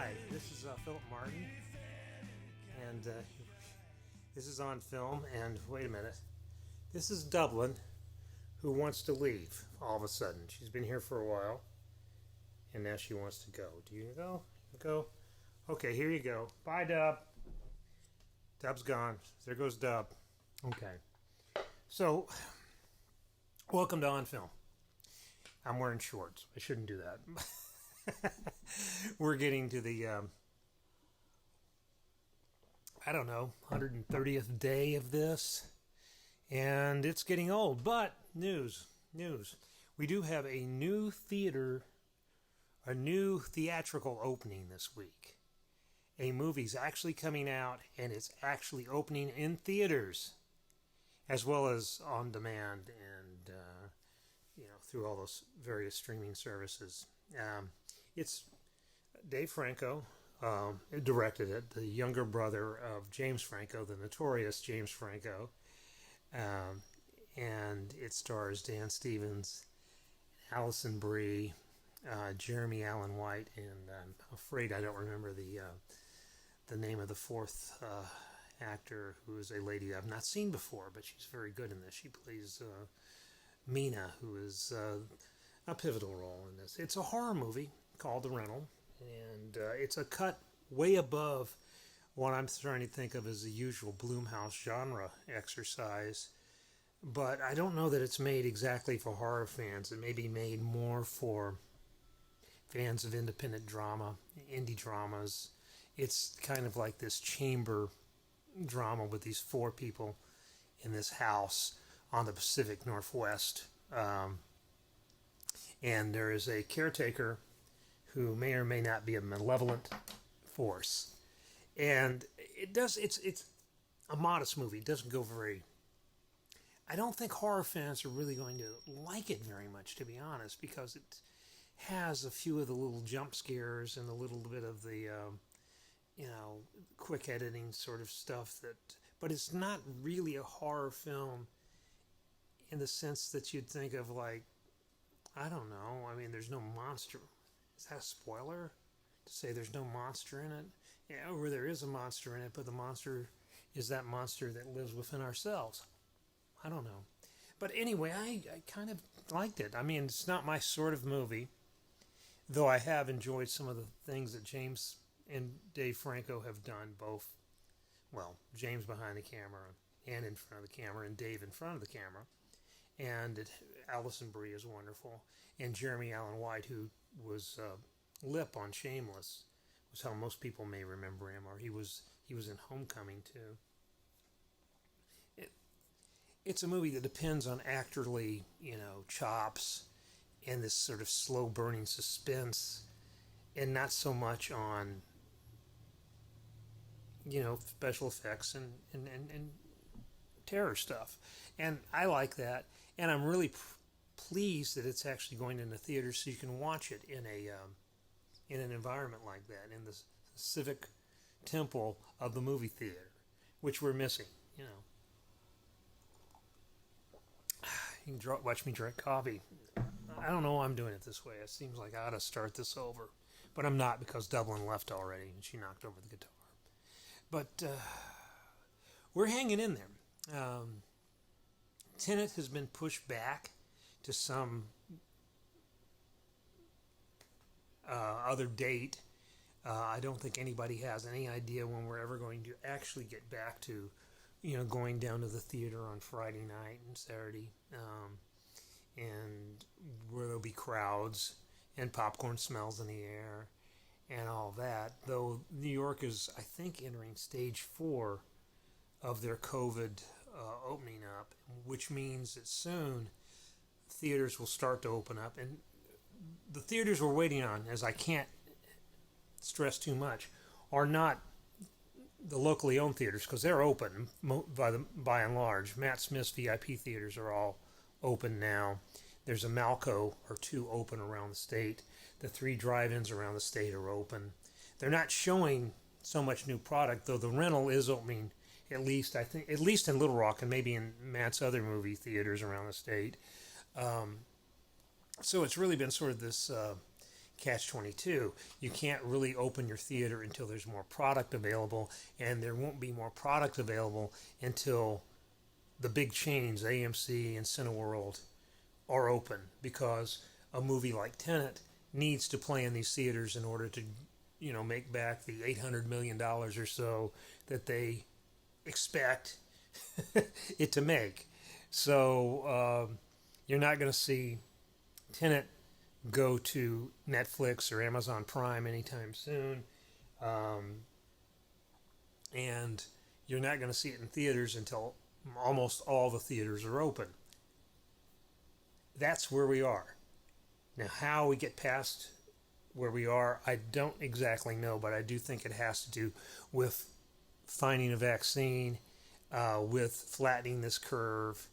Hi, this is Philip Martin, and this is OnFilm. And wait a minute, this is Dublin, who wants to leave all of a sudden. She's been here for a while, and now she wants to go. Do you go? Go? Okay, here you go. Bye, Dub. Dub's gone. There goes Dub. Okay. So, welcome to OnFilm. I'm wearing shorts. I shouldn't do that. We're getting to the, 130th day of this, and it's getting old. But news. We do have a new theatrical opening this week. A movie's actually coming out, and it's actually opening in theaters, as well as on demand and through all those various streaming services. It's Dave Franco directed it, the younger brother of James Franco, the notorious James Franco, and it stars Dan Stevens, Alison Brie, Jeremy Allen White, and I'm afraid I don't remember the name of the fourth actor, who is a lady I've not seen before, but she's very good in this. She plays Mina, who is a pivotal role in this. It's a horror movie called The Rental, and it's a cut way above what I'm trying to think of as the usual Blumhouse genre exercise. But I don't know that it's made exactly for horror fans. It may be made more for fans of independent drama, indie dramas. It's kind of like this chamber drama with these four people in this house on the Pacific Northwest. And there is a caretaker who may or may not be a malevolent force. And it's a modest movie. It doesn't go very... I don't think horror fans are really going to like it very much, to be honest, because it has a few of the little jump scares and a little bit of the, quick editing sort of stuff but it's not really a horror film in the sense that you'd think of, like, I don't know. I mean, there's no monster. Is that a spoiler to say there's no monster in it? Yeah, or there is a monster in it, but the monster is that monster that lives within ourselves. I don't know. But anyway, I kind of liked it. I mean, it's not my sort of movie, though I have enjoyed some of the things that James and Dave Franco have done, both, well, James behind the camera and in front of the camera, and Dave in front of the camera. And Alison Brie is wonderful. And Jeremy Allen White, who was Lip on Shameless, was how most people may remember him, or he was in Homecoming too. It's a movie that depends on actorly, chops and this sort of slow burning suspense, and not so much on, special effects and terror stuff. And I like that, and I'm really pleased that it's actually going into theaters so you can watch it in an environment like that, in the civic temple of the movie theater, which we're missing. You can watch me drink coffee. I don't know why I'm doing it this way. It seems like I ought to start this over, but I'm not, because Dublin left already and she knocked over the guitar. But we're hanging in there. Tenet has been pushed back to some other date. I don't think anybody has any idea when we're ever going to actually get back to, going down to the theater on Friday night and Saturday, and where there'll be crowds and popcorn smells in the air and all that. Though New York is, I think, entering stage 4 of their COVID opening up, which means that soon theaters will start to open up. And the theaters we're waiting on, as I can't stress too much, are not the locally owned theaters, because they're open by and large. Matt Smith's VIP theaters are all open now. There's a Malco or two open around the state. The 3 drive-ins around the state are open. They're not showing so much new product, though the Rental is opening, at least in Little Rock, and maybe in Matt's other movie theaters around the state. So it's really been sort of this catch-22. You can't really open your theater until there's more product available, and there won't be more product available until the big chains, AMC and Cineworld, are open, because a movie like Tenet needs to play in these theaters in order to, make back the $800 million or so that they expect it to make. So you're not going to see Tenet go to Netflix or Amazon Prime anytime soon. And you're not going to see it in theaters until almost all the theaters are open. That's where we are. Now, how we get past where we are, I don't exactly know, but I do think it has to do with finding a vaccine, with flattening this curve,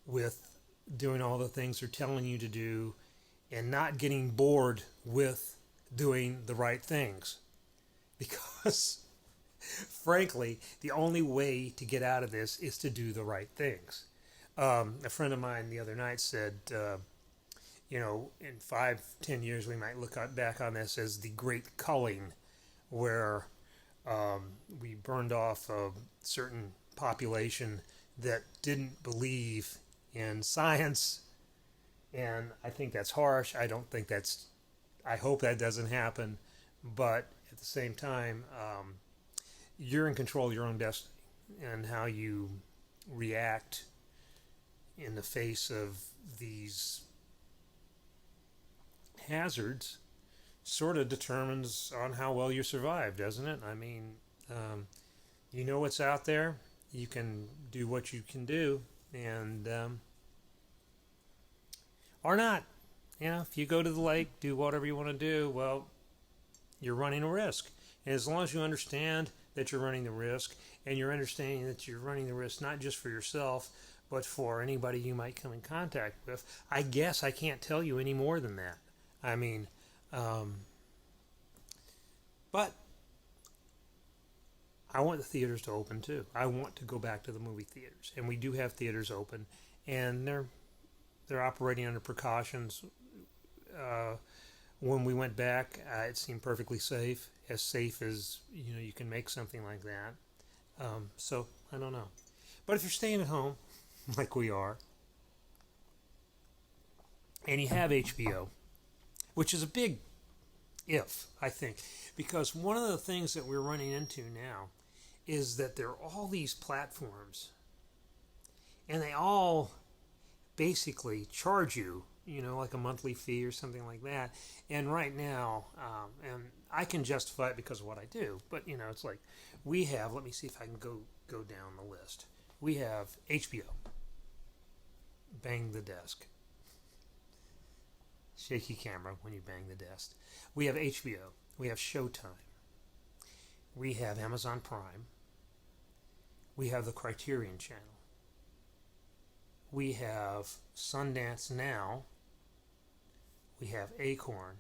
with doing all the things they're telling you to do, and not getting bored with doing the right things. Because, frankly, the only way to get out of this is to do the right things. A friend of mine the other night said, in 5-10 years we might look back on this as the Great Culling, where we burned off a certain population that didn't believe in science. And I think that's harsh. I hope that doesn't happen. But at the same time, you're in control of your own destiny, and how you react in the face of these hazards sort of determines on how well you survive, doesn't it? I mean, you know what's out there. You can do what you can do, and or not. If you go to the lake, do whatever you want to do, well, you're running a risk. And as long as you understand that you're running the risk, and you're understanding that you're running the risk not just for yourself, but for anybody you might come in contact with, I guess I can't tell you any more than that. I mean, but I want the theaters to open too. I want to go back to the movie theaters, and we do have theaters open, and they're operating under precautions. When we went back, it seemed perfectly safe as you can make something like that. So I don't know, but if you're staying at home, like we are, and you have HBO, which is a big if, I think, because one of the things that we're running into now is that there are all these platforms, and they all basically charge you, like a monthly fee or something like that. And right now, and I can justify it because of what I do, but it's like we have. Let me see if I can go down the list. We have HBO. Bang the desk. Shaky camera when you bang the desk. We have HBO. We have Showtime. We have Amazon Prime. We have the Criterion Channel. We have Sundance Now. We have Acorn.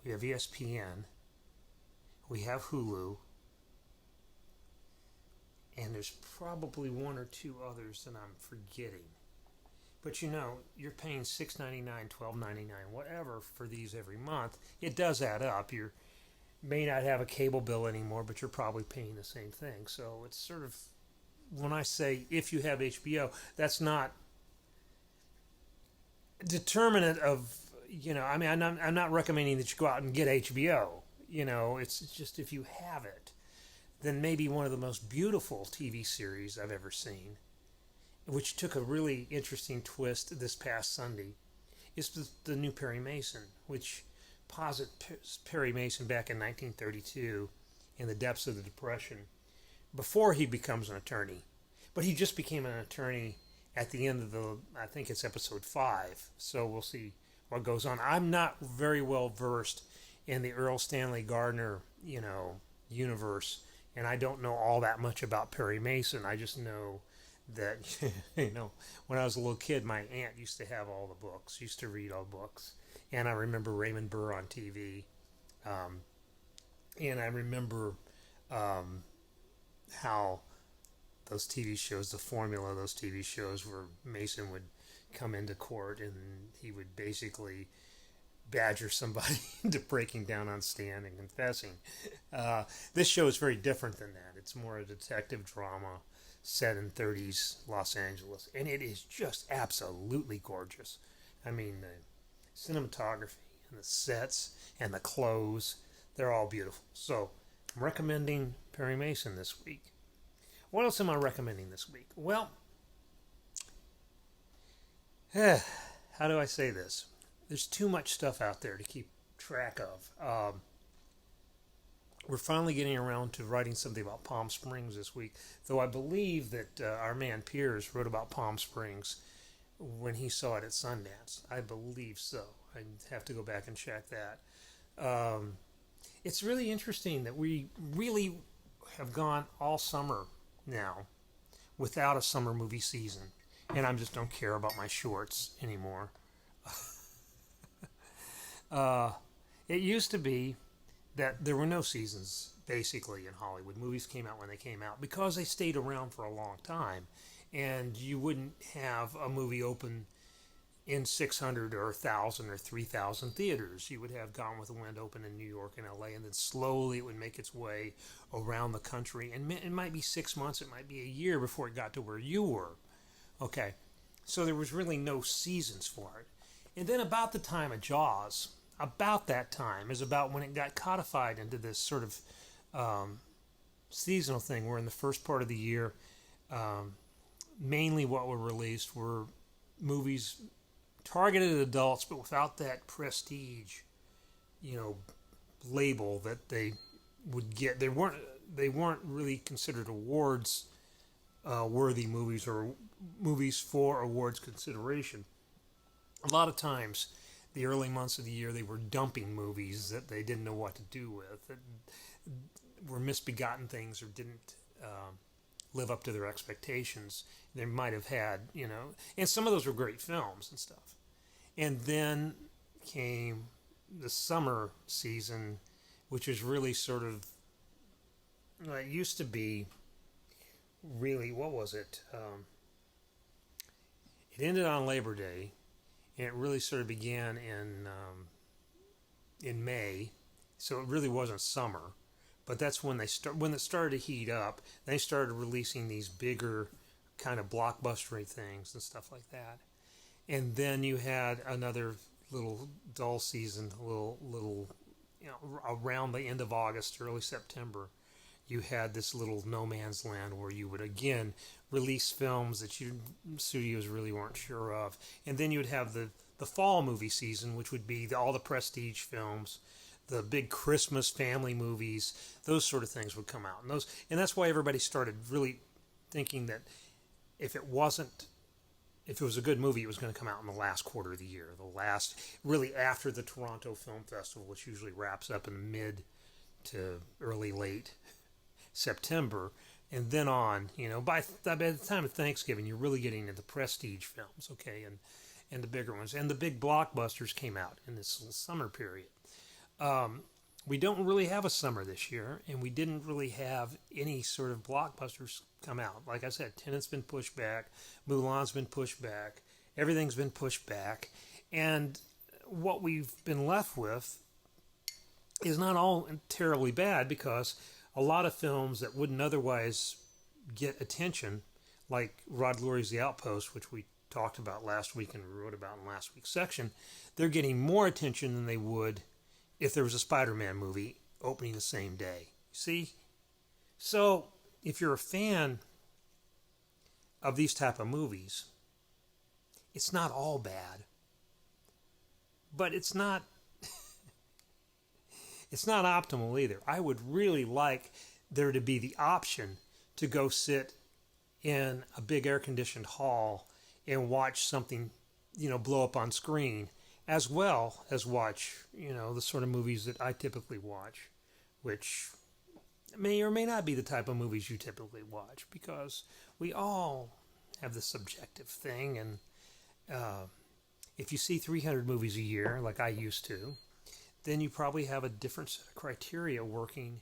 We have ESPN. We have Hulu. And there's probably one or two others that I'm forgetting. But you're paying $6.99, $12.99, whatever for these every month. It does add up. You may not have a cable bill anymore, but you're probably paying the same thing. So it's sort of, when I say if you have HBO, that's not determinant of, I'm not recommending that you go out and get HBO. It's just if you have it, then maybe one of the most beautiful TV series I've ever seen, which took a really interesting twist this past Sunday, is the new Perry Mason, which posits Perry Mason back in 1932 in the depths of the Depression, before he becomes an attorney. But he just became an attorney at the end of I think it's episode 5, so we'll see what goes on. I'm not very well versed in the Earl Stanley Gardner, universe, and I don't know all that much about Perry Mason. I just know that, when I was a little kid, my aunt used to have all the books, used to read all books. And I remember Raymond Burr on TV. And I remember how those TV shows, the formula of those TV shows, where Mason would come into court and he would basically badger somebody into breaking down on stand and confessing. This show is very different than that. It's more a detective drama set in 30s Los Angeles, and it is just absolutely gorgeous. I mean, the cinematography and the sets and the clothes, they're all beautiful. So I'm recommending Perry Mason this week. What else am I recommending this week? Well, how do I say this? There's too much stuff out there to keep track of. We're finally getting around to writing something about Palm Springs this week, though I believe that our man Piers wrote about Palm Springs when he saw it at Sundance. I believe so. I'd have to go back and check that. It's really interesting that we really have gone all summer now without a summer movie season, and I just don't care about my shorts anymore. It used to be that there were no seasons, basically, in Hollywood. Movies came out when they came out because they stayed around for a long time. And you wouldn't have a movie open in 600 or 1,000 or 3,000 theaters. You would have Gone with the Wind open in New York and LA, and then slowly it would make its way around the country. And it might be 6 months, it might be a year before it got to where you were. Okay, so there was really no seasons for it. And then about the time of Jaws, about that time is about when it got codified into this sort of seasonal thing, where in the first part of the year, mainly what were released were movies targeted at adults, but without that prestige, label that they would get. They weren't really considered awards worthy movies or movies for awards consideration. A lot of times, the early months of the year, they were dumping movies that they didn't know what to do with, that were misbegotten things or didn't live up to their expectations. They might have had, and some of those were great films and stuff. And then came the summer season, which was really sort of, it used to be really, what was it? It ended on Labor Day, and it really sort of began in May, so it really wasn't summer. But that's when when it started to heat up. They started releasing these bigger kind of blockbustery things and stuff like that. And then you had another little dull season, little around the end of August, early September. You had this little no man's land where you would again release films that studios really weren't sure of. And then you would have the fall movie season, which would be all the prestige films, the big Christmas family movies, those sort of things would come out. And that's why everybody started really thinking that if it was a good movie, it was going to come out in the last quarter of the year, really after the Toronto Film Festival, which usually wraps up in mid to early late September, and then on, by the time of Thanksgiving, you're really getting into prestige films, okay, and the bigger ones, and the big blockbusters came out in this summer period. We don't really have a summer this year, and we didn't really have any sort of blockbusters come out. Like I said, Tenet's been pushed back, Mulan's been pushed back, everything's been pushed back, and what we've been left with is not all terribly bad, because a lot of films that wouldn't otherwise get attention, like Rod Lurie's The Outpost, which we talked about last week and wrote about in last week's section, they're getting more attention than they would if there was a Spider-Man movie opening the same day. See? So, if you're a fan of these type of movies, it's not all bad. But it's not it's not optimal either. I would really like there to be the option to go sit in a big air-conditioned hall and watch something, blow up on screen, as well as watch, the sort of movies that I typically watch, which may or may not be the type of movies you typically watch, because we all have this subjective thing, and if you see 300 movies a year, like I used to, then you probably have a different set of criteria working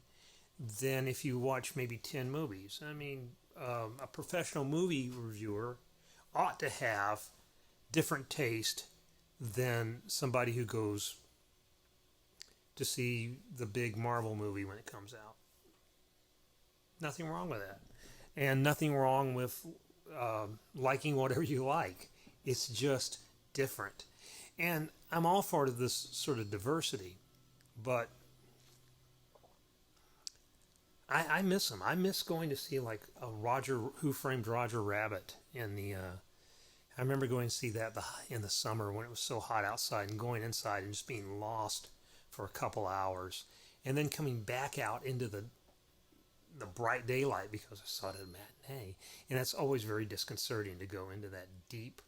than if you watch maybe 10 movies. I mean, a professional movie reviewer ought to have different taste than somebody who goes to see the big Marvel movie when it comes out. Nothing wrong with that. And nothing wrong with liking whatever you like. It's just different. And I'm all for this sort of diversity, but I miss them. I miss going to see like a Who Framed Roger Rabbit in the. I remember going to see that in the summer when it was so hot outside, and going inside and just being lost for a couple hours, and then coming back out into the bright daylight because I saw it at a matinee, and that's always very disconcerting to go into that deep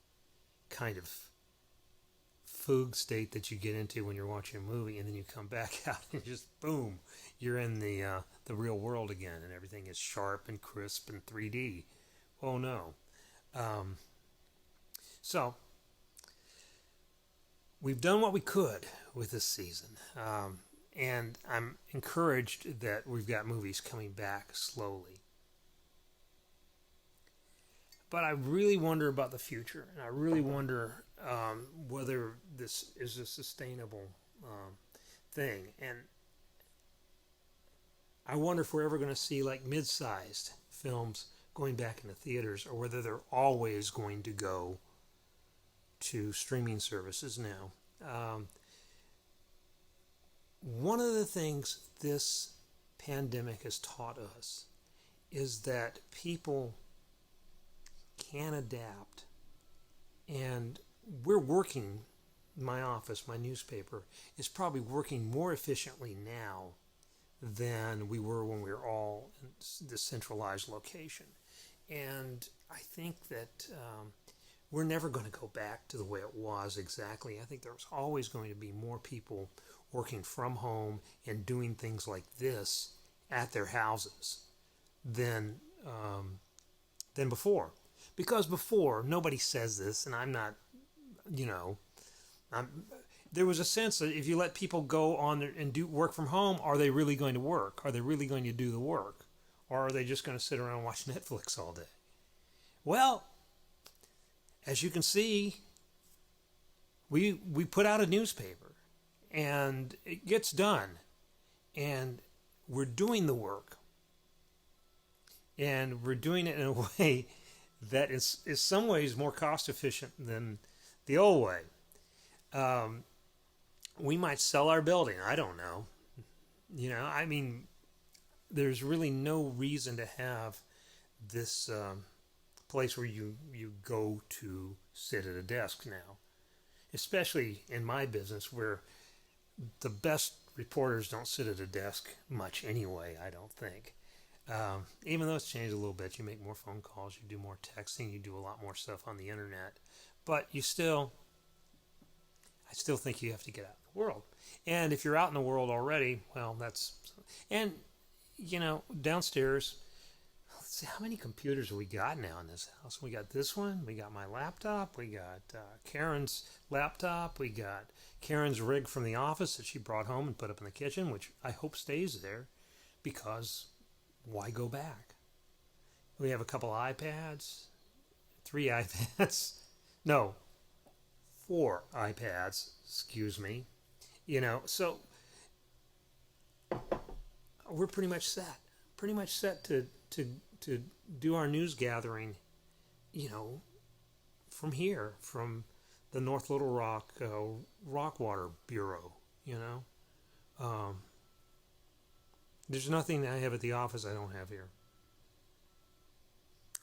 kind of fugue state that you get into when you're watching a movie, and then you come back out and just boom, you're in the real world again, and everything is sharp and crisp and 3D. Oh no. So we've done what we could with this season, and I'm encouraged that we've got movies coming back slowly. But I really wonder about the future, and I really wonder whether this is a sustainable thing. And I wonder if we're ever going to see like mid-sized films going back into theaters, or whether they're always going to go to streaming services now. One of the things this pandemic has taught us is that people can adapt, and we're working, my office, my newspaper, is probably working more efficiently now than we were when we were all in this centralized location. And I think that we're never going to go back to the way it was exactly. I think there's always going to be more people working from home and doing things like this at their houses than before. Because before, nobody says this, and I'm not, there was a sense that if you let people go on and do work from home, are they really going to work? Are they really going to do the work? Or are they just going to sit around and watch Netflix all day? Well, as you can see, we put out a newspaper, and it gets done, and we're doing the work, and we're doing it in a way that is some ways more cost efficient than the old way. We might sell our building. I don't know. There's really no reason to have this place where you go to sit at a desk now, especially in my business where the best reporters don't sit at a desk much anyway, I don't think. Even though it's changed a little bit, you make more phone calls, you do more texting, you do a lot more stuff on the internet, but I still think you have to get out in the world. And if you're out in the world already, well, downstairs, let's see, how many computers have we got now in this house? We got this one, we got my laptop, we got Karen's laptop, we got Karen's rig from the office that she brought home and put up in the kitchen, which I hope stays there, because why go back? We have a couple iPads, 3 iPads, no, 4 iPads, excuse me. So we're pretty much set to do our news gathering, from here, from the North Little Rock Rockwater Bureau, There's nothing I have at the office I don't have here.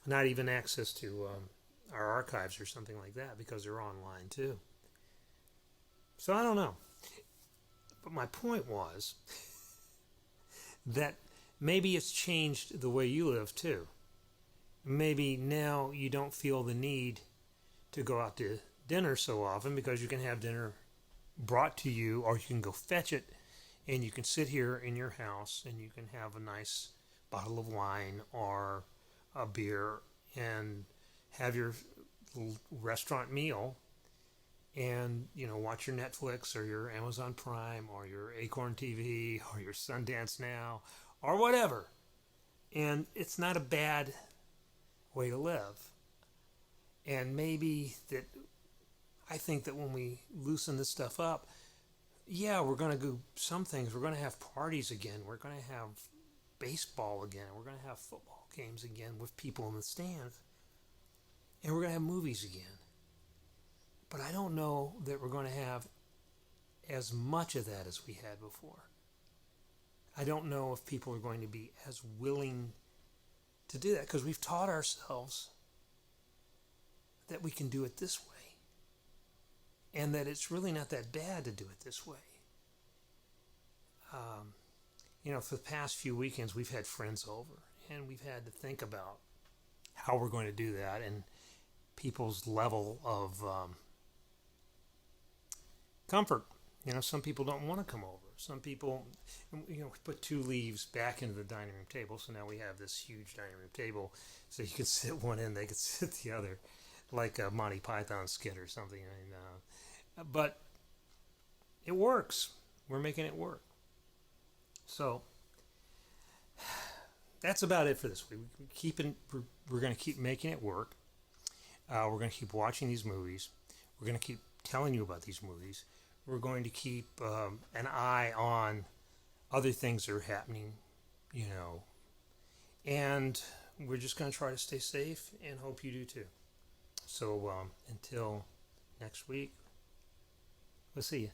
Not even access to our archives or something like that, because they're online too. So I don't know. But my point was that maybe it's changed the way you live too. Maybe now you don't feel the need to go out to dinner so often, because you can have dinner brought to you, or you can go fetch it, and you can sit here in your house and you can have a nice bottle of wine or a beer and have your restaurant meal and, watch your Netflix or your Amazon Prime or your Acorn TV or your Sundance Now or whatever. And it's not a bad way to live. And maybe I think that when we loosen this stuff up, yeah, we're going to do some things. We're going to have parties again. We're going to have baseball again. We're going to have football games again with people in the stands. And we're going to have movies again. But I don't know that we're going to have as much of that as we had before. I don't know if people are going to be as willing to do that because we've taught ourselves that we can do it this way and that it's really not that bad to do it this way. For the past few weekends, we've had friends over and we've had to think about how we're going to do that and people's level of comfort. Some people don't want to come over. Some people, we put 2 leaves back into the dining room table, so now we have this huge dining room table, so you can sit one end, they can sit the other, like a Monty Python skit or something. But it works. We're making it work. So that's about it for this week. We're going to keep making it work. We're going to keep watching these movies. We're going to keep telling you about these movies. We're going to keep an eye on other things that are happening, and we're just going to try to stay safe and hope you do too. So until next week, we'll see you.